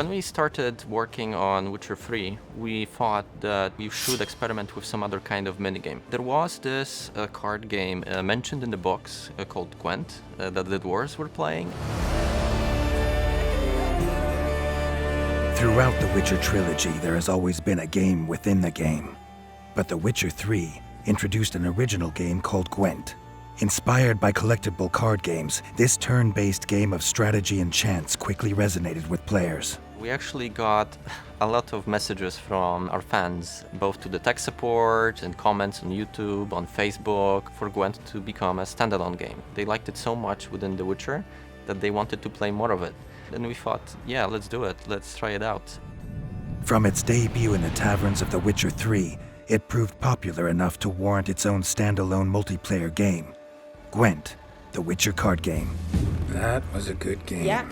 When we started working on Witcher 3, we thought that we should experiment with some other kind of minigame. There was this card game mentioned in the books called Gwent that the dwarves were playing. Throughout the Witcher trilogy, there has always been a game within the game. But The Witcher 3 introduced an original game called Gwent. Inspired by collectible card games, this turn-based game of strategy and chance quickly resonated with players. We actually got a lot of messages from our fans, both to the tech support and comments on YouTube, on Facebook, for Gwent to become a standalone game. They liked it so much within The Witcher that they wanted to play more of it. And we thought, yeah, let's do it, let's try it out. From its debut in the taverns of The Witcher 3, it proved popular enough to warrant its own standalone multiplayer game. Gwent, the Witcher card game. That was a good game. Yeah.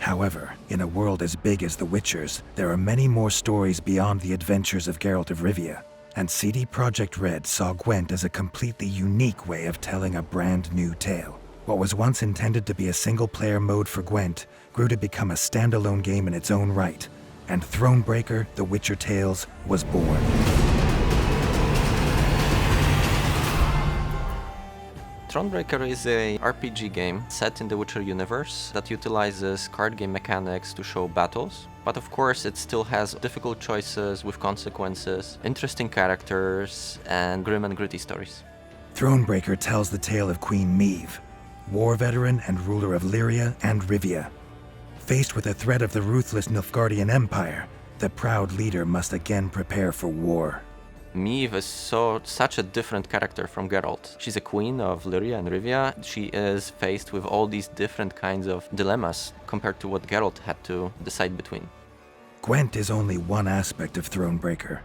However, in a world as big as The Witcher's, there are many more stories beyond the adventures of Geralt of Rivia, and CD Projekt Red saw Gwent as a completely unique way of telling a brand new tale. What was once intended to be a single-player mode for Gwent grew to become a standalone game in its own right, and Thronebreaker, The Witcher Tales, was born. Thronebreaker is a RPG game set in the Witcher universe that utilizes card game mechanics to show battles. But of course it still has difficult choices with consequences, interesting characters, and grim and gritty stories. Thronebreaker tells the tale of Queen Meve, war veteran and ruler of Lyria and Rivia. Faced with the threat of the ruthless Nilfgaardian Empire, the proud leader must again prepare for war. Meve is such a different character from Geralt. She's a queen of Lyria and Rivia. She is faced with all these different kinds of dilemmas compared to what Geralt had to decide between. Gwent is only one aspect of Thronebreaker.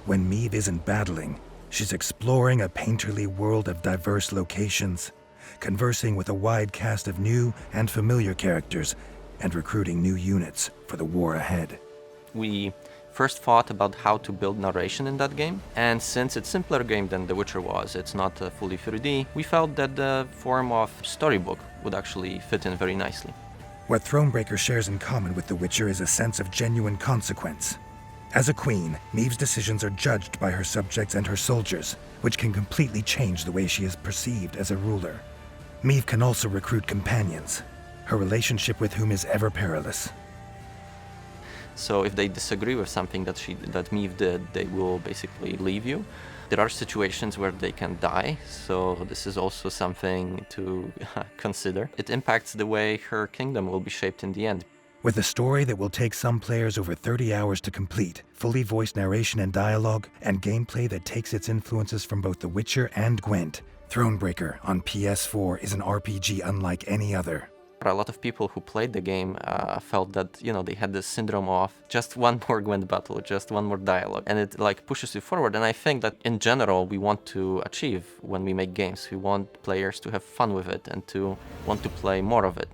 When Meve isn't battling, she's exploring a painterly world of diverse locations, conversing with a wide cast of new and familiar characters, and recruiting new units for the war ahead. We first thought about how to build narration in that game, and since it's a simpler game than The Witcher was, it's not fully 3D, we felt that the form of storybook would actually fit in very nicely. What Thronebreaker shares in common with The Witcher is a sense of genuine consequence. As a queen, Meve's decisions are judged by her subjects and her soldiers, which can completely change the way she is perceived as a ruler. Meve can also recruit companions, her relationship with whom is ever perilous. So if they disagree with something that Meve did, they will basically leave you. There are situations where they can die, so this is also something to consider. It impacts the way her kingdom will be shaped in the end. With a story that will take some players over 30 hours to complete, fully voiced narration and dialogue, and gameplay that takes its influences from both The Witcher and Gwent, Thronebreaker on PS4 is an RPG unlike any other. A lot of people who played the game felt that, they had this syndrome of just one more Gwent battle, just one more dialogue, and it pushes you forward. And I think that in general we want to achieve when we make games. We want players to have fun with it and to want to play more of it.